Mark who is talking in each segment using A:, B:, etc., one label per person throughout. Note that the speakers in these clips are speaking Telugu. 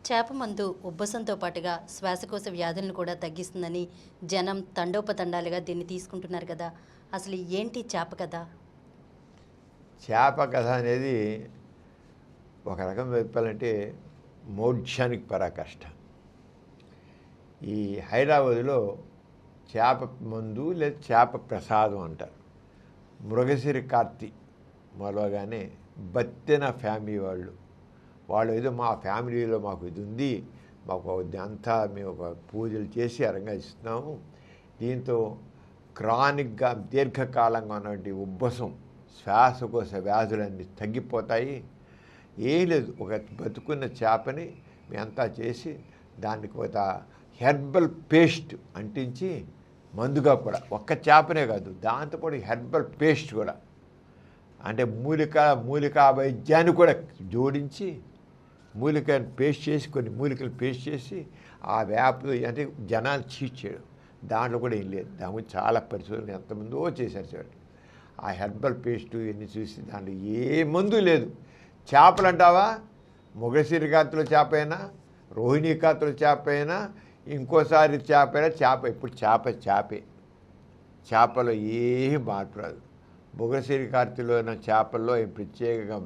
A: చేప మందు ఉబ్బసంతో పాటుగా శ్వాసకోశ వ్యాధులను కూడా తగ్గిస్తుందని జనం తండోపతండాలుగా దీన్ని తీసుకుంటున్నారు కదా. అసలు ఏంటి చేప కథ?
B: చేప కథ అనేది ఒక రకం చెప్పాలంటే మోక్షానికి పరాకష్ట. ఈ హైదరాబాదులో చేప మందు లేదా చేప ప్రసాదం అంటారు. మృగశిర కార్తీ మొదలుగానే బత్తెన ఫ్యామిలీ వాళ్ళు ఏదో మా ఫ్యామిలీలో మాకు ఇది ఉంది, మాకు అంతా మేము ఒక పూజలు చేసి అరంగిస్తున్నాము. దీంతో క్రానిక్గా దీర్ఘకాలంగా ఉన్నటువంటి ఉబ్బసం, శ్వాసకోశ వ్యాధులన్నీ తగ్గిపోతాయి. ఏం లేదు, ఒక బతుకున్న చేపని మేమంతా చేసి దానికి ఒక హెర్బల్ పేస్ట్ అంటించి మందుగా కూడా, ఒక్క చేపనే కాదు దాంతోపాటు హెర్బల్ పేస్ట్ కూడా, అంటే మూలికా వైద్యాన్ని కూడా జోడించి మూలికను పేస్ట్ చేసి, కొన్ని మూలికలు పేస్ట్ చేసి ఆ వేపలు అంటే జనాలు చీట్ చేయడం, దాంట్లో కూడా ఏం లేదు. దాని గురించి చాలా పరిశోధన ఎంతమందో చేశారు సార్. ఆ హెర్బల్ పేస్టు ఇవన్నీ చూసి దాంట్లో ఏ మందు లేదు. చేపలు అంటావా, మృగశిర కార్తీలో చేప అయినా, రోహిణీ కార్తీలో చేప అయినా, ఇంకోసారి చేప అయినా చేప, ఇప్పుడు చేపే. చేపలో ఏం మార్పు రాదు. మృగశిర కార్తీలో ఉన్న చేపల్లో ప్రత్యేకంగా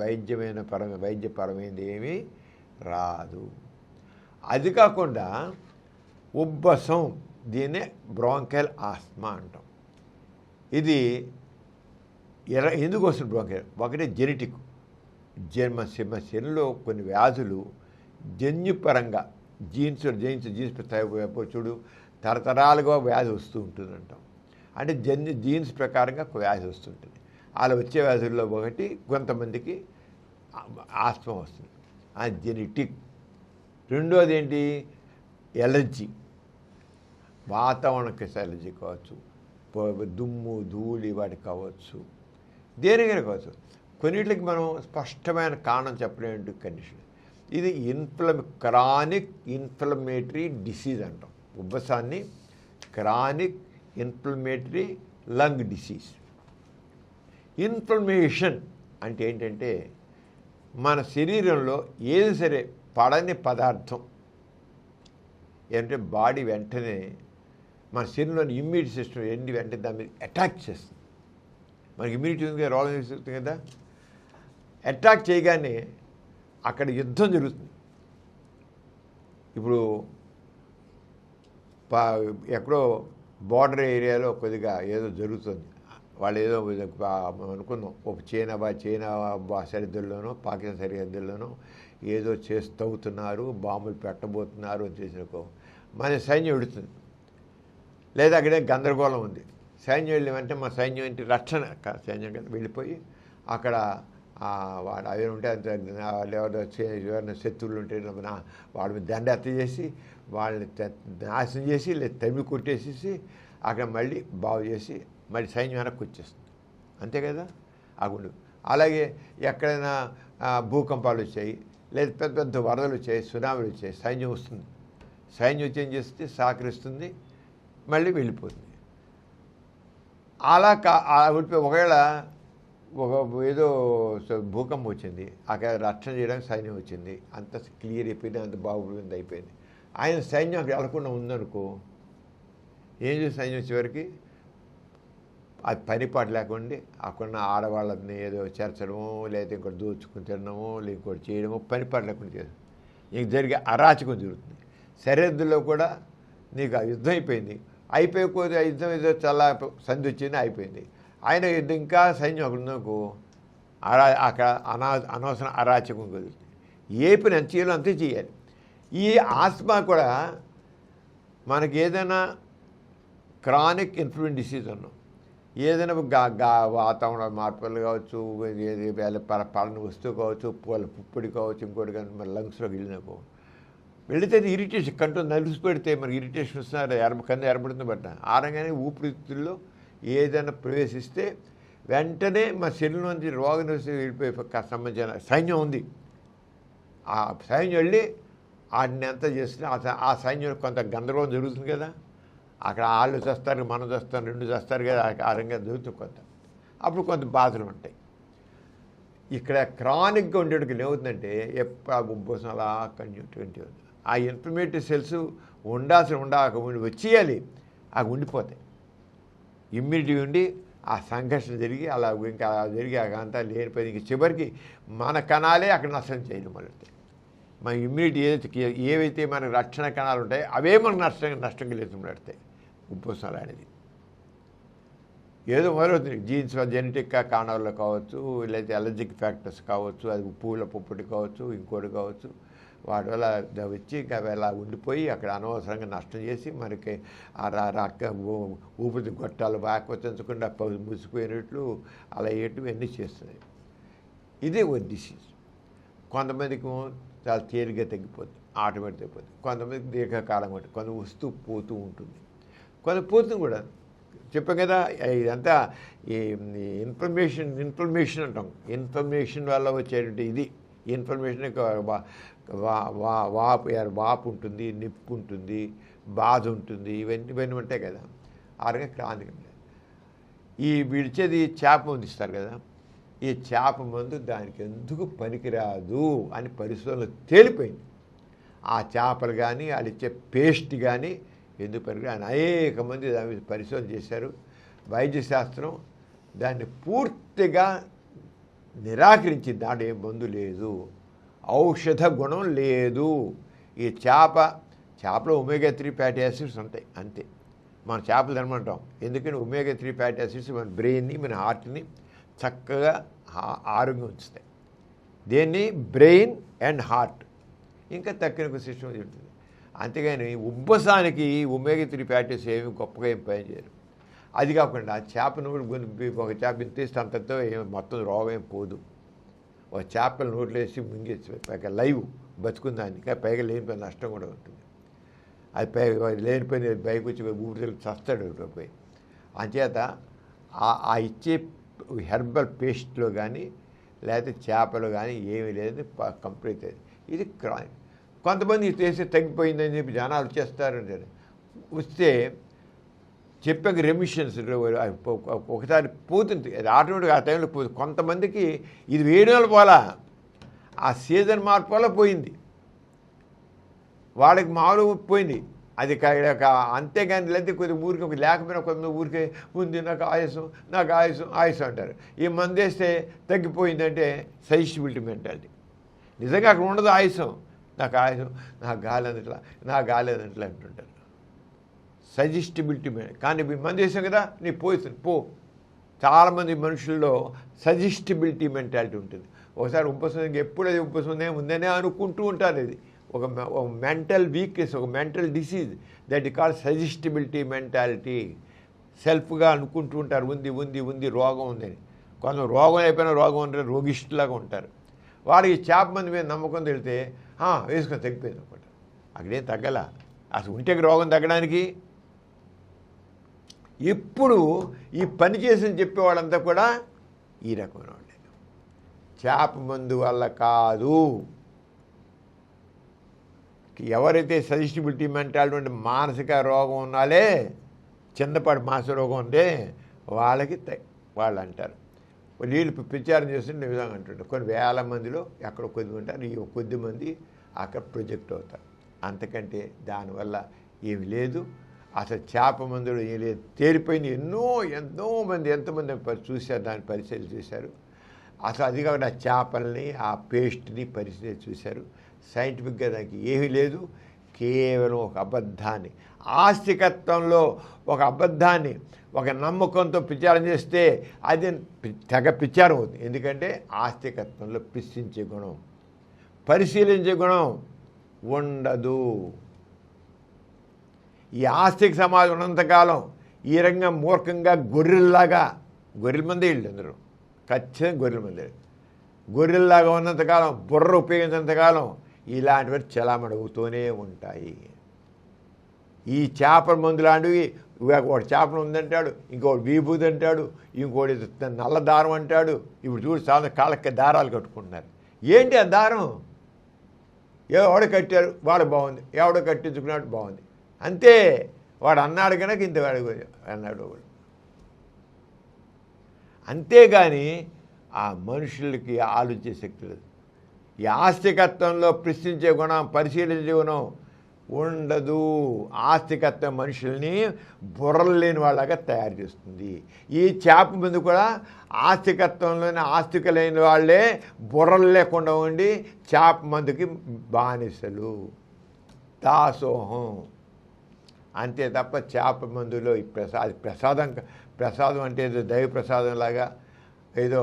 B: వైద్యపరమైనది ఏమీ రాదు. అది కాకుండా ఉబ్బసం, దీన్నే బ్రాంకైల్ ఆస్మా అంటాం. ఇది ఎందుకు వస్తుంది బ్రాంకైల్? ఒకటి జెనెటిక్, శరీరంలో కొన్ని వ్యాధులు జన్యుపరంగా జీన్స్ చూడు తరతరాలుగా వ్యాధి వస్తూ ఉంటుందంటాం. అంటే జీన్స్ ప్రకారంగా వ్యాధి వస్తుంటుంది. అలా వచ్చే వ్యాధుల్లో ఒకటి కొంతమందికి ఆస్మా వస్తుంది, అది జెనెటిక్. రెండోది ఏంటి? ఎలర్జీ, వాతావరణకి ఎలర్జీ కావచ్చు, దుమ్ము ధూళి వాటికి కావచ్చు, దేనికైనా కావచ్చు. కొన్నిటికి మనం స్పష్టమైన కారణం చెప్పలేని కండిషన్. ఇది క్రానిక్ ఇన్ఫ్లమేటరీ డిసీజ్ అంటాం. ఉబ్బసాన్ని chronic inflammatory lung disease. Inflammation అంటే ఏంటంటే మన శరీరంలో ఏది సరే పడని పదార్థం ఏంటంటే బాడీ వెంటనే మన శరీరంలోని ఇమ్యూనిటీ సిస్టమ్ వెంటనే దాని మీద అటాక్ చేస్తుంది. మనకి ఇమ్యూనిటీ ఉంది కదా, రోగం జరుగుతుంది కదా, అటాక్ చేయగానే అక్కడ యుద్ధం జరుగుతుంది. ఇప్పుడు ఎక్కడో బార్డర్ ఏరియాలో కొద్దిగా ఏదో జరుగుతుంది, వాళ్ళు ఏదో అనుకుందాం ఒక చైనా సరిహద్దుల్లోనో పాకిస్తాన్ సరిహద్దుల్లోనో ఏదో తవ్వుతున్నారు, బాంబులు పెట్టబోతున్నారు అని చేసినకో మన సైన్యం ఎడుతుంది, లేదా అక్కడే గందరగోళం ఉంది. సైన్యం వెళ్ళిమంటే మా సైన్యం ఏంటి, రక్షణ సైన్యం కదా, వెళ్ళిపోయి అక్కడ వాడు అవి ఉంటే వాళ్ళు ఎవరైనా శత్రువులు ఉంటే వాళ్ళ మీద దండెత్త చేసి వాళ్ళని నాశనం చేసి లేదా తమిళ కొట్టేసేసి అక్కడ మళ్ళీ బాగు చేసి మళ్ళీ సైన్యం వెనక్కి వచ్చేస్తుంది, అంతే కదా. అప్పుడు అలాగే ఎక్కడైనా భూకంపాలు వచ్చాయి, లేదా పెద్ద పెద్ద వరదలు వచ్చాయి, సునామీలు వచ్చాయి, సైన్యం వస్తుంది. సైన్యం వచ్చి ఏం చేస్తుంది, సహకరిస్తుంది, మళ్ళీ వెళ్ళిపోతుంది. అలా ఒకవేళ ఏదో భూకంపం వచ్చింది, అక్కడ రక్షణ చేయడానికి సైన్యం వచ్చింది, అంత క్లియర్ అయిపోయింది, అంత బాగుంది, అయిపోయింది. ఆయన సైన్యం అక్కడ వెళ్ళకుండా ఉందనుకో, ఏం చేసి సైన్యం వచ్చేవరకు అది పనిపాటు లేకుండా అక్కడ ఆడవాళ్ళని ఏదో చేర్చడమో, లేదా ఇంకోటి దోచుకుని తినడమో, లేదా ఇంకోటి చేయడమో, పనిపాటు లేకుండా చేస్తాం. ఇంక జరిగే అరాచకం జరుగుతుంది. సరిహద్దుల్లో కూడా నీకు ఆ యుద్ధం అయిపోయిపోతే ఆ యుద్ధం ఏదో చాలా సంధి వచ్చింది, అయిపోయింది. ఆయన యుద్ధం ఇంకా సైన్యం అక్కడ ఉందనుకో, అక్కడ అనవసరం అరాచకం కుదురుతుంది. ఏ పని ఎంత చేయాలో అంతే చేయాలి. ఈ ఆస్మా కూడా మనకి ఏదైనా క్రానిక్ ఇన్ఫ్లూయెన్స్ డిసీజ్ అన్నాం, ఏదైనా వాతావరణ మార్పులు కావచ్చు, పడని వస్తువు కావచ్చు, పుప్పొడి కావచ్చు, ఇంకోటి కానీ మన లంగ్స్లోకి వెళ్ళినాకో, వెళితే ఇరిటేషన్ కంట్రోల్ నలిసి పెడితే మనకి ఇరిటేషన్ వస్తున్నారు, కన్ను ఎరబడుతుంది. బట్ట ఆరంగానే ఊపిరితిత్తుల్లో ఏదైనా ప్రవేశిస్తే వెంటనే మా శరీరం నుంచి రోగ వెళ్ళిపోయి సంబంధించిన సైన్యం ఉంది. ఆ సైన్యం వెళ్ళి వాటిని ఎంత చేస్తే ఆ సైన్యం కొంత గందరగోళం జరుగుతుంది కదా, అక్కడ వాళ్ళు చేస్తారు, మనం చేస్తాం, రెండు చేస్తారు కదా, ఆ రంగా జరుగుతుంది కొంత. అప్పుడు కొంత బాధలు ఉంటాయి. ఇక్కడ క్రానిక్గా ఉండేటికి ఏమవుతుందంటే ఎప్పుడు ఉబ్బసం అలా కంటిన్యూటీ ఉంది. ఆ ఇన్ఫ్లమేటరీ సెల్స్ వచ్చేయాలి, అవి ఉండిపోతాయి. ఇమ్యూనిటీ ఉండి ఆ సంఘర్షణ జరిగి అలా ఇంకా అలా జరిగి అంతా లేనిపోయి ఇంక చివరికి మన కణాలే అక్కడ నష్టం చేయడం మొదలుతాయి. మన ఇమ్యూనిటీ ఏవైతే మన రక్షణ కణాలు ఉంటాయో అవే మనకు నష్టం కలిగి పెడతాయి. ఉబ్బసం అనేది ఏదో మొదలవుతుంది. జీన్స్ జెనెటిక్గా కారణాలు కావచ్చు, లేకపోతే అలర్జిక్ ఫ్యాక్టర్స్ కావచ్చు, అది పువ్వుల పొప్పటి కావచ్చు, ఇంకోటి కావచ్చు, వాటి వల్ల వచ్చి ఇంకా అలా ఉండిపోయి అక్కడ అనవసరంగా నష్టం చేసి మనకి ఊపిరి గొట్టాలు బాగా మూసిపోయినట్లు అలా వేయటం ఇవన్నీ చేస్తున్నాయి. ఇదే ఓ డిసీజ్. కొంతమందికి చాలా తేలిగ్గా తగ్గిపోతుంది, ఆటోమేటిక్ తగ్గిపోతుంది. కొంతమందికి దీర్ఘకాలం ఉంటుంది, కొంత వస్తూ పోతూ ఉంటుంది, కొంత పోతుంది కూడా. చెప్పాం కదా, ఇదంతా ఈ ఇన్ఫర్మేషన్ అంటాం. ఇన్ఫర్మేషన్ వల్ల వచ్చేటువంటి ఇది ఇన్ఫర్మేషన్ వాపు ఉంటుంది, నిప్పు ఉంటుంది, బాధ ఉంటుంది, ఇవన్నీ ఉంటాయి కదా. ఆరుగా క్రాంతి ఈ విడిచేది చేప మందు ఇస్తారు కదా, ఈ చేప మందు దానికి ఎందుకు పనికిరాదు అని పరిశోధనలో తేలిపోయింది. ఆ చేపలు కానీ వాళ్ళు ఇచ్చే పేస్ట్ కానీ ఎందుకు పనికిరాదు అని అనేక మంది దాని మీద పరిశోధన చేశారు. వైద్యశాస్త్రం దాన్ని పూర్తిగా నిరాకరించింది. దాంట్లో ఏ మందు లేదు, ఔషధ గుణం లేదు. ఈ చేపలో ఒమేగా 3 ఫ్యాటీ యాసిడ్స్ ఉంటాయి అంతే. మన చేపలు తినమంటాం ఎందుకని ఒమేగా 3 ఫ్యాటీ యాసిడ్స్ మన బ్రెయిన్ని, మన హార్ట్ని చక్కగా ఆరోగ్యం ఉంచుతాయి. దేన్ని బ్రెయిన్ అండ్ హార్ట్ ఇంకా తక్కిన సిస్టమ్ ఉంటుంది. అంతేగాని ఉబ్బసానికి ఒమేగా 3 ఫ్యాటీ యాసిడ్స్ ఏమి గొప్పగా ఏం పని చేయరు. అది కాకుండా చేపను ఒక చేప ఇంతేస్తే అంతతో మొత్తం రోగం ఏం పోదు. ఒక చేపలు నోట్లో వేసి మింగేసి పైగా లైవ్ బతుకుందాన్ని పైగా లేనిపోయిన నష్టం కూడా ఉంటుంది. అది పైగా లేనిపోయిన పైకి వచ్చి ఊపిరి చస్తాడు పోయి. అంచేత ఆ ఇచ్చే హెర్బల్ పేస్ట్లో కానీ లేకపోతే చేపలు కానీ ఏమీ లేదు, కంప్లీట్ అయ్యింది. ఇది క్రానిక్. కొంతమంది చేస్తే తగ్గిపోయిందని చెప్పి జనాలు వచ్చేస్తారు. వస్తే చెప్పాక రెమిషన్స్ ఒకసారి పోతుంది, అది ఆటోమేటిక్గా ఆ టైంలో పోతుంది. కొంతమందికి ఇది వేయడం వల్ల పోలా, ఆ సీజన్ మార్పు వల్ల పోయింది, వాళ్ళకి మామూలుగా పోయింది. అది అంతేగాని లేదా కొద్దిగా ఊరికి లేకపోయినా కొంతమంది ఊరికే ఉంది నాకు ఆయుసం అంటారు. ఈ మందు వేస్తే తగ్గిపోయిందంటే సజెస్టిబిలిటీ మెంటాలిటీ. నిజంగా అక్కడ ఉండదు ఆయుసం. నాకు గాలి అన్నట్లా అంటుంటారు. సజెస్టిబిలిటీ కానీ మంది వేసాం కదా నీ పోయిస్తుంది పో. చాలామంది మనుషుల్లో సజెస్టిబిలిటీ మెంటాలిటీ ఉంటుంది. ఒకసారి ఉపసం ఎప్పుడు అది ఉపసం ఉందనే అనుకుంటూ ఉంటారు. ఇది ఒక మెంటల్ వీక్నెస్, ఒక మెంటల్ డిసీజ్ దట్ ఈ కాల్ సజెస్టిబిలిటీ మెంటాలిటీ. సెల్ఫ్గా అనుకుంటూ ఉంటారు ఉంది రోగం ఉందని. కొంత రోగం అయిపోయినా రోగం ఉంటారు, రోగిష్ఠులాగా ఉంటారు. వాడికి చేప మంది మీద నమ్మకం తెలితే వేసుకొని తగ్గిపోయింది అనమాట. అక్కడేం తగ్గల. అసలు ఉంటే రోగం తగ్గడానికి ఎప్పుడు ఈ పని చేసి చెప్పేవాళ్ళంతా కూడా ఈ రకమైన వాళ్ళే. చేప మందు వల్ల కాదు. ఎవరైతే సజెస్టిబిలిటీ మెంటాలిటీ మానసిక రోగం ఉన్నాలే, చిన్నపాటి మానసిక రోగం ఉంటే వాళ్ళకి వాళ్ళు అంటారు. వీళ్ళు ప్రచారం చేస్తుంటే ఈ విధంగా అంటుంటారు. కొన్ని వేల మందిలో ఎక్కడ కొద్ది ఉంటారు, ఈ కొద్ది మంది అక్కడ ప్రొజెక్ట్ అవుతారు. అంతకంటే దానివల్ల ఏమి లేదు. అసలు చేప మందులు ఏం లేదు, తేలిపోయింది. ఎంతమంది చూశారు, దాన్ని పరిశీలన చేశారు. అసలు అది కాకుండా ఆ చేపల్ని ఆ పేస్ట్ని పరిశీలన చూశారు. సైంటిఫిక్గా దానికి ఏమీ లేదు, కేవలం ఒక అబద్ధాన్ని, ఆస్తికత్వంలో ఒక అబద్ధాన్ని ఒక నమ్మకంతో ప్రచారం చేస్తే అది తెగ ప్రచారం అవుతుంది. ఎందుకంటే ఆస్తికత్వంలో ప్రశ్నించే గుణం, పరిశీలించే గుణం ఉండదు. ఈ ఆస్తిక సమాజం ఉన్నంతకాలం ఈ రంగం మూర్ఖంగా గొర్రెల మందే వీళ్ళు అందరూ ఖచ్చితంగా గొర్రెల్లాగా ఉన్నంతకాలం, బుర్ర ఉపయోగించినంతకాలం ఇలాంటివి చలామణవుతూనే ఉంటాయి. ఈ చేపల మందు లాంటివి ఒకటి చేపలు ఉందంటాడు, ఇంకోటి విభూతి అంటాడు, ఇంకోటి నల్ల దారం అంటాడు. ఇప్పుడు చూడు చాలా కాళ్ళకి దారాలు కట్టుకుంటున్నారు. ఏంటి ఆ దారం? ఎవడ కట్టారు వాడు బాగుంది, ఎవడో కట్టించుకున్నాడు బాగుంది, అంతే. వాడు అన్నాడు కనుక ఇంత వాడు అన్నాడు వాడు. అంతేగాని ఆ మనుషులకి ఆలోచించే శక్తి లేదు. ఈ ఆస్తికత్వంలో ప్రశ్నించే గుణం, పరిశీలించే గుణం ఉండదు. ఆస్తికత్వం మనుషుల్ని బుర్రలు లేని వాళ్ళగా తయారు చేస్తుంది. ఈ చేప మందు కూడా ఆస్తికత్వంలోనే ఆస్తికులైన వాళ్ళే బుర్రలు లేకుండా ఉండి చేప మందుకి బానిసలు, దాసోహం. అంతే తప్ప చేప మందులో ఈ ప్రసాదం అంటే ఏదో దైవ ప్రసాదం లాగా ఏదో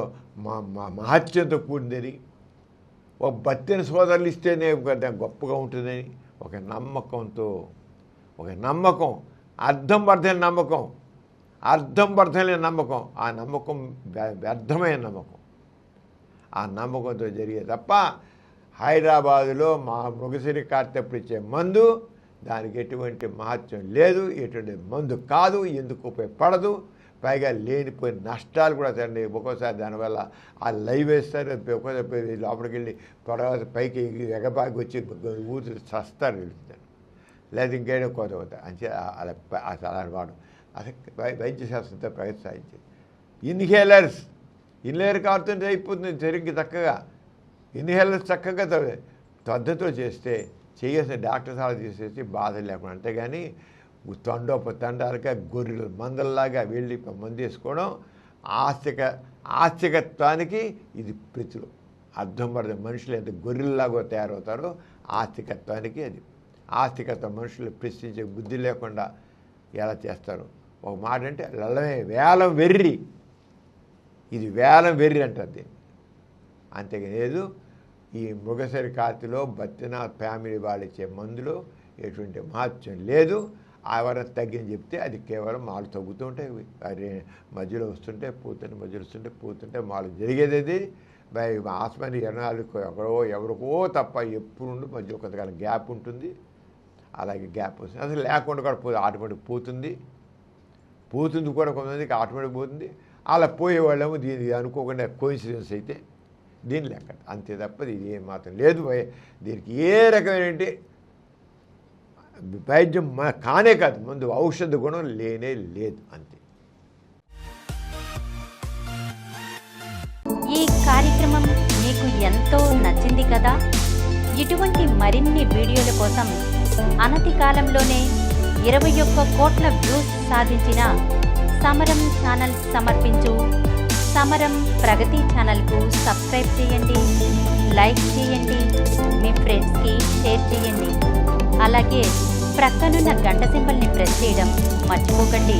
B: మహత్యంతో కూడిందని, ఒక బతిని సోదరులు ఇస్తేనే గొప్పగా ఉంటుందని ఒక నమ్మకం, అర్థం పర్థమైన నమ్మకం, ఆ నమ్మకం వ్యర్థమైన నమ్మకం. ఆ నమ్మకంతో జరిగే తప్ప హైదరాబాదులో మా మృగశిరి కార్తెప్పుడు ఇచ్చే మందు దానికి ఎటువంటి మహత్యం లేదు, ఎటువంటి మందు కాదు, ఎందుకు ఉపయోగపడదు. పైగా లేనిపోయిన నష్టాలు కూడా తండ్రి. ఒక్కోసారి దానివల్ల ఆ లైవ్ వేస్తారు, ఒక్కోసారి లోపలికి వెళ్ళి తర్వాత పైకి ఎగబాగి వచ్చి ఊరు చస్తారు వెళ్తారు, లేదా ఇంకేదో కోత అవుతాయి. అంతే అలా వాడు అసలు వైద్యశాస్త్రంతో ప్రోత్సహించేది. ఇన్హేలర్ కారుతుంటే అయిపోతుంది సరిగ్గా చక్కగా. ఇన్హేలర్స్ చక్కగా పద్ధతిలో చేస్తే చేయాల్సిన డాక్టర్ సలహా తీసేసి బాధ లేకుండా. అంతేగాని తండాలుగా గొర్రెలు మందల్లాగా వెళ్ళి మందు వేసుకోవడం ఆస్తికత్వానికి ఇది ప్రతిలో అర్థం పడదు. మనుషులు ఎంత గొర్రెల్లాగా తయారవుతారో ఆస్తికత్వానికి అది. ఆస్తికత్వం మనుషులు ప్రశ్నించే బుద్ధి లేకుండా ఎలా చేస్తారు. ఒక మాట అంటే వేలం వెర్రి, ఇది వేలం వెర్రి అంటారు దీన్ని. అంతేగా లేదు. ఈ మృగశిర కార్తెలో బద్రీనాథ్ ఫ్యామిలీ వాళ్ళు ఇచ్చే మందులో ఎటువంటి మహత్యం లేదు. ఎవరైనా తగ్గింది చెప్తే అది కేవలం మాలు తగ్గుతూ ఉంటాయి, మధ్యలో వస్తుంటే పోతుంటే మాలు జరిగేది. అది ఆస్మాని 24 ఎవరికో తప్ప ఎప్పుడు మధ్యలో కొంతకాలం గ్యాప్ ఉంటుంది. అలాగే గ్యాప్ వస్తుంది, అసలు లేకుండా కూడా ఆటోమేటిక్ పోతుంది కూడా, కొంతమందికి ఆటోమేటిక్ పోతుంది. అలా పోయేవాళ్ళేమో దీన్ని అనుకోకుండా కోయిన్సిడెన్స్ అయితే దీని లెక్క. అంతే తప్ప ఇది ఏం మాత్రం లేదు. దీనికి ఏ రకమైన వైద్యం కానే కాదు, ముందు ఔషధ గుణం లేనే లేదు. అంతే.
A: ఈ కార్యక్రమం మీకు ఎంతో నచ్చింది కదా. ఇటువంటి మరిన్ని వీడియోల కోసం అనతి కాలంలోనే 21 కోట్ల వ్యూస్ సాధించిన సమరం ఛానల్ సమర్పించు సమరం ప్రగతి ఛానల్కు సబ్స్క్రైబ్ చేయండి, లైక్ చేయండి, మీ ఫ్రెండ్స్కి షేర్ చేయండి. అలాగే ప్రక్కనున్న గంట సింబల్ని ప్రెస్ చేయడం మర్చిపోకండి.